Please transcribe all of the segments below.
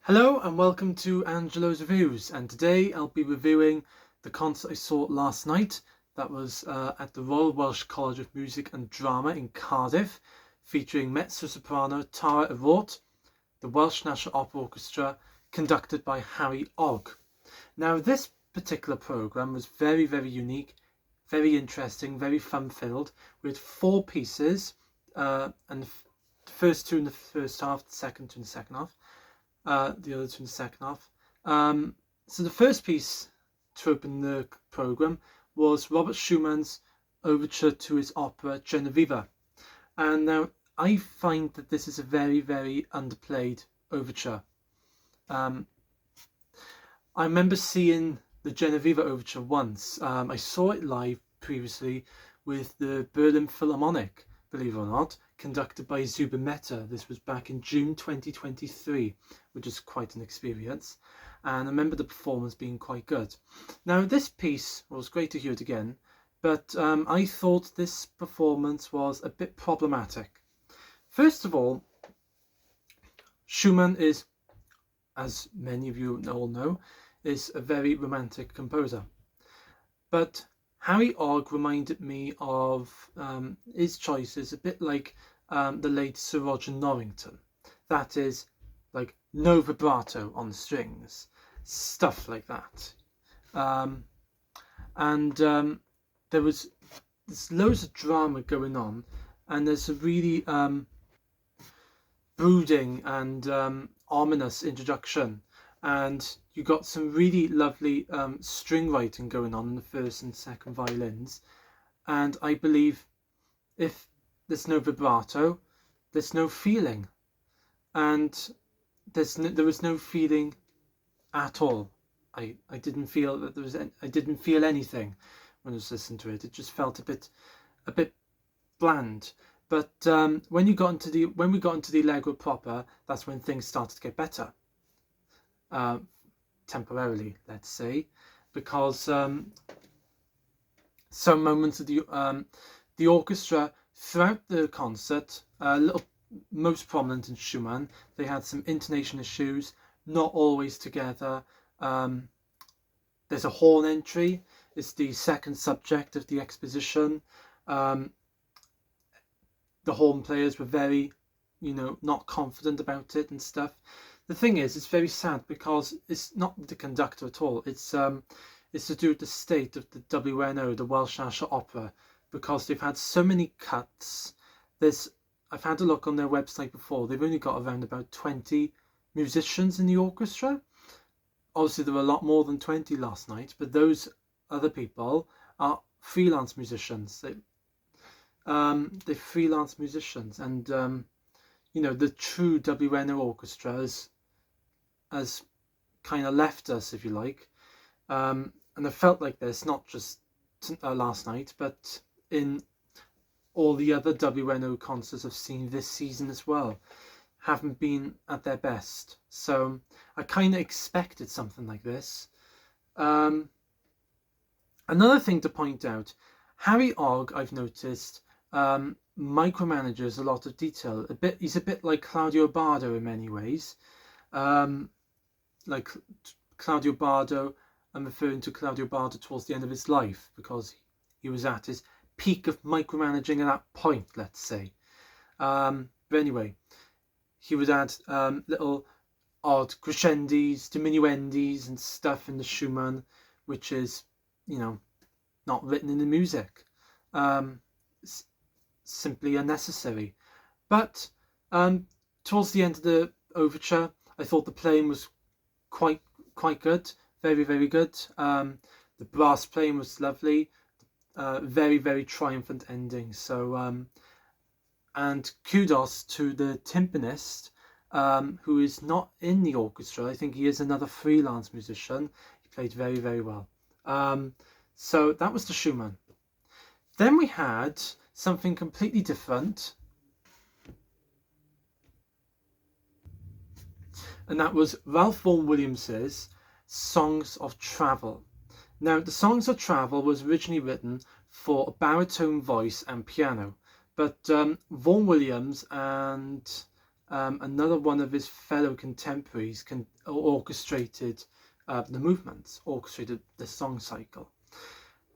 Hello and welcome to Angelo's Reviews, and today I'll be reviewing the concert I saw last night. That was at the Royal Welsh College of Music and Drama in Cardiff, featuring Mezzo-Soprano Tara Erraught, the Welsh National Opera Orchestra, conducted by Harry Ogg. Now this particular programme was very unique, very interesting, very fun-filled, with four pieces, and the first two in the first half, the second two in the second half. The other two in the second half. So the first piece to open the programme was Robert Schumann's Overture to his opera Genoveva. And now I find that this is a very underplayed overture. I remember seeing the Genoveva Overture once. I saw it live previously with the Berlin Philharmonic, believe it or not, conducted by Zubin Mehta. This was back in June 2023, which is quite an experience. And I remember the performance being quite good. Now this piece, well, it was great to hear it again, but I thought this performance was a bit problematic. First of all, Schumann is, as many of you all know, is a very romantic composer. But Harry Ogg reminded me of his choices a bit like the late Sir Roger Norrington. That is, like no vibrato on the strings, stuff like that. There's loads of drama going on, and there's a really brooding and ominous introduction. And you got some really lovely string writing going on in the first and second violins. And I believe if there's no vibrato, there's no feeling. And there was no feeling at all. I didn't feel that I didn't feel anything when I was listening to it. It just felt a bit bland. But when we got into the allegro proper, that's when things started to get better. Temporarily, let's say, because some moments of the orchestra throughout the concert, most prominent in Schumann, they had some intonation issues, not always together. There's a horn entry. It's the second subject of the exposition. The horn players were very, not confident about it and stuff. The thing is, it's very sad because it's not the conductor at all. It's to do with the state of the WNO, the Welsh National Opera, because they've had so many cuts. I've had a look on their website before. They've only got around about 20 musicians in the orchestra. Obviously, there were a lot more than 20 last night, but those other people are freelance musicians. They're freelance musicians, and the true WNO Orchestra has kind of left us, if you like, and I felt like this not just last night, but in all the other WNO concerts I've seen this season as well, haven't been at their best. So I kind of expected something like this. Another thing to point out, Harry Ogg, I've noticed, micromanages a lot of detail. He's a bit like Claudio Bardo in many ways. Like Claudio Bardo, I'm referring to Claudio Bardo towards the end of his life, because he was at his peak of micromanaging at that point, let's say. But anyway, he would add little odd crescendos, diminuendos and stuff in the Schumann, which is, not written in the music. Simply unnecessary. But towards the end of the overture, I thought the playing was quite good, very good. The brass playing was lovely, very triumphant ending. So and kudos to the timpanist, who is not in the orchestra. I think he is another freelance musician. He played very well. So that was the Schumann. Then we had something completely different, and that was Ralph Vaughan Williams's Songs of Travel. Now, the Songs of Travel was originally written for a baritone voice and piano, but Vaughan Williams and another one of his fellow contemporaries orchestrated the movements, orchestrated the song cycle.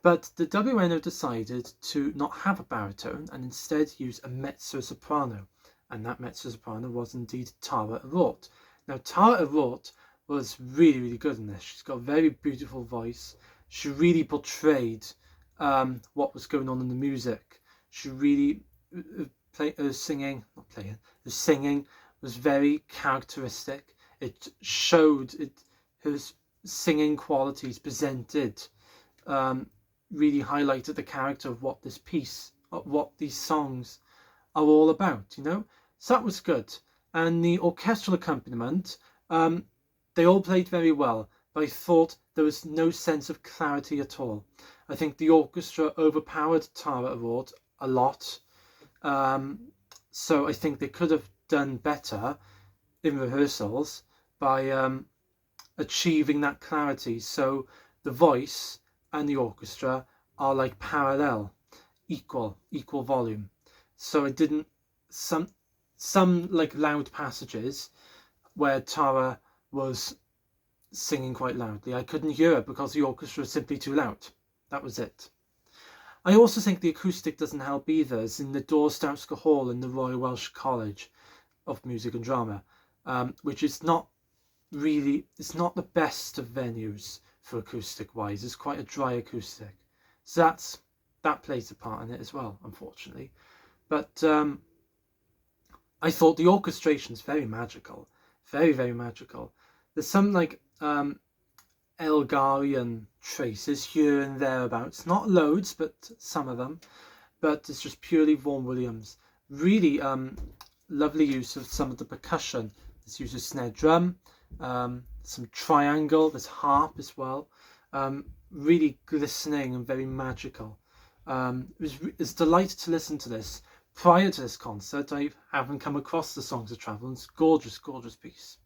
But the WNO decided to not have a baritone and instead use a mezzo-soprano, and that mezzo-soprano was indeed Tara Erraught. Now, Tara Erraught was really, really good in this. She's got a very beautiful voice. She really portrayed what was going on in the music. She really her singing was very characteristic. It showed her singing qualities presented. Really highlighted the character of what this piece, what these songs are all about, you know. So that was good. And the orchestral accompaniment, they all played very well, but I thought there was no sense of clarity at all. I think the orchestra overpowered Tara Erraught a lot. So I think they could have done better in rehearsals by achieving that clarity. So the voice and the orchestra are like parallel, equal volume. So it didn't, some like loud passages where Tara was singing quite loudly, I couldn't hear it because the orchestra was simply too loud. That was it. I also think the acoustic doesn't help either, as in the Dorstowska Hall in the Royal Welsh College of Music and Drama, which is not really, it's not the best of venues for acoustic wise. It's quite a dry acoustic, so that plays a part in it as well, unfortunately. But I thought the orchestration's very magical, very magical. There's some like Elgarian traces here and thereabouts, not loads but some of them, but it's just purely Vaughan Williams. Really lovely use of some of the percussion. There's use of snare drum, some triangle, there's harp as well. Really glistening and very magical. It's delighted to listen to this. Prior to this concert, I haven't come across the Songs of Travel, and it's a gorgeous piece.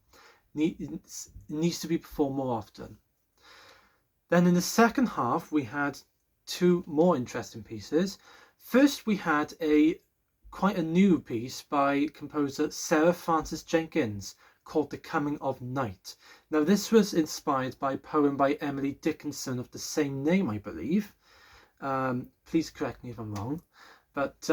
It needs to be performed more often. Then in the second half, we had two more interesting pieces. First, we had quite a new piece by composer Sarah Frances Jenkins called The Coming of Night. Now, this was inspired by a poem by Emily Dickinson of the same name, I believe. Please correct me if I'm wrong. But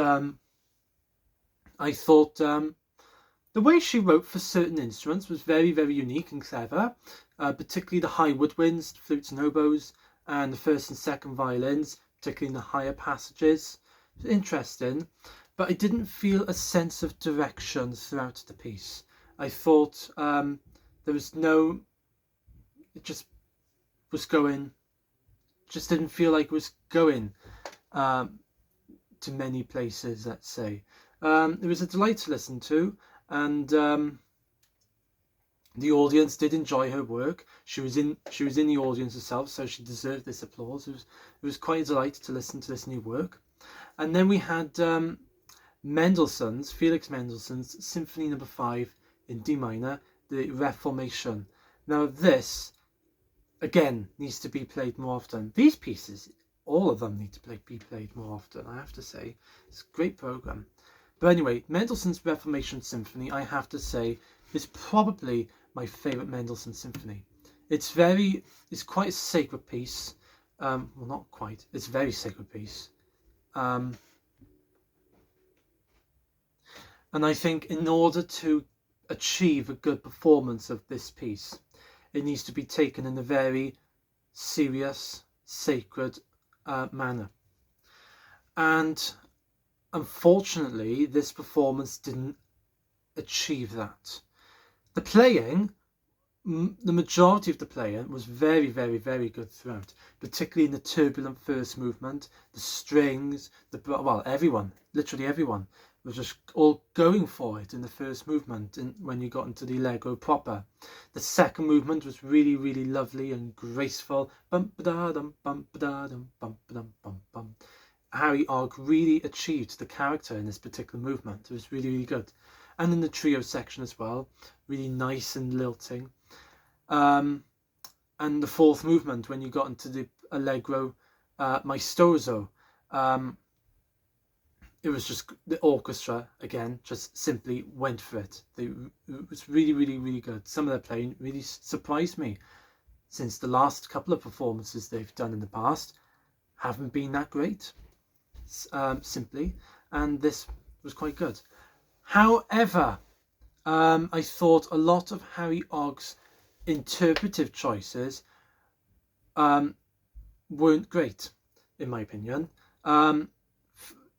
I thought the way she wrote for certain instruments was very unique and clever, particularly the high woodwinds, flutes and oboes, and the first and second violins, particularly in the higher passages. It was interesting, but I didn't feel a sense of direction throughout the piece. I thought there was no, it just was going, just didn't feel like it was going to many places, let's say. It was a delight to listen to, and the audience did enjoy her work. She was in the audience herself, so she deserved this applause. It was quite a delight to listen to this new work. And then we had Felix Mendelssohn's Symphony No. 5 in D minor, the Reformation. Now this, again, needs to be played more often. These pieces, all of them need to be played more often, I have to say. It's a great program. But anyway, Mendelssohn's Reformation Symphony, I have to say, is probably my favourite Mendelssohn symphony. It's quite a sacred piece. Well, not quite. It's a very sacred piece. And I think in order to achieve a good performance of this piece, it needs to be taken in a very serious, sacred manner. And unfortunately, this performance didn't achieve that. The playing, the majority of the playing was very good throughout, particularly in the turbulent first movement. The strings, everyone, literally everyone, was just all going for it in the first movement, and when you got into the allegro proper. The second movement was really lovely and graceful. Harry Ogg really achieved the character in this particular movement. It was really good. And in the trio section as well, really nice and lilting. And the fourth movement, when you got into the allegro maestoso, it was just the orchestra again just simply went for it. It was really, really, really good. Some of their playing really surprised me, since the last couple of performances they've done in the past haven't been that great, simply, and this was quite good. However, I thought a lot of Harry Ogg's interpretive choices weren't great, in my opinion.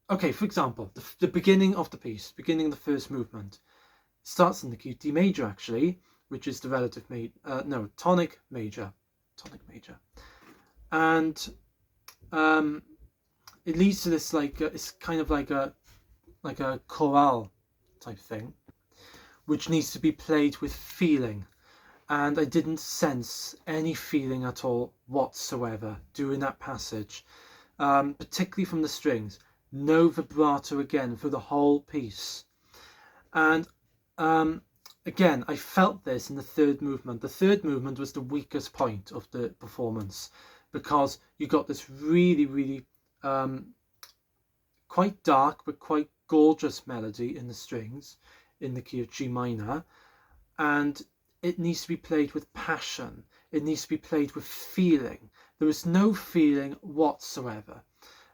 Okay, for example, the beginning of the piece, beginning of the first movement, starts in the key D major, actually, which is the relative tonic major, and it leads to this it's kind of like a chorale type thing, which needs to be played with feeling, and I didn't sense any feeling at all whatsoever during that passage, particularly from the strings. No vibrato again for the whole piece, and again I felt this in the third movement. The third movement was the weakest point of the performance, because you got this really, really quite dark but quite gorgeous melody in the strings in the key of G minor, and it needs to be played with passion, it needs to be played with feeling. There was no feeling whatsoever,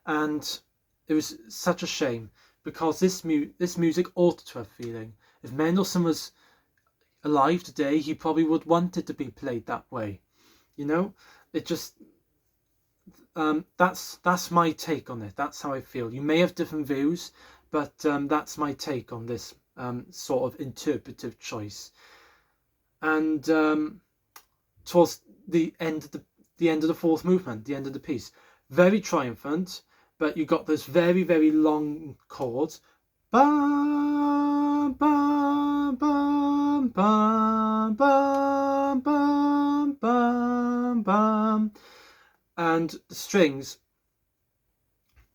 and it was such a shame, because this music ought to have feeling. If Mendelsohn was alive today, he probably would want it to be played that way. You know, it just that's my take on it. That's how I feel. You may have different views, but that's my take on this sort of interpretive choice. And towards the end of the fourth movement, the end of the piece, very triumphant, but you got this very, very long chords, bam, bam, bam, bam, bam, bam, bam, bam, and the strings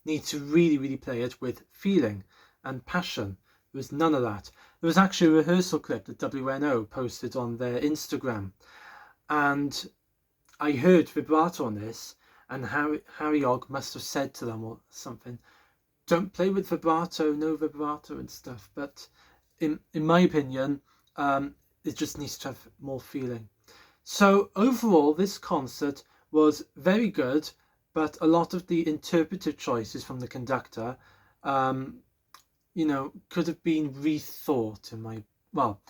need to really, really play it with feeling and passion. There was none of that. There was actually a rehearsal clip that WNO posted on their Instagram, and I heard vibrato on this, and Harry Ogg must have said to them or something, don't play with vibrato, no vibrato and stuff. But in my opinion, it just needs to have more feeling. So overall, this concert was very good, but a lot of the interpretive choices from the conductor, could have been rethought not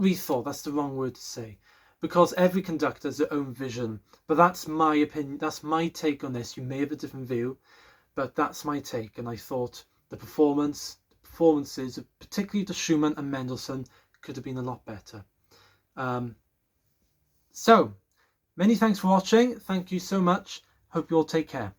rethought, that's the wrong word to say, because every conductor has their own vision. But that's my opinion, that's my take on this. You may have a different view, but that's my take, and I thought the performances, particularly the Schumann and Mendelsohn, could have been a lot better. So, many thanks for watching. Thank you so much. Hope you all take care.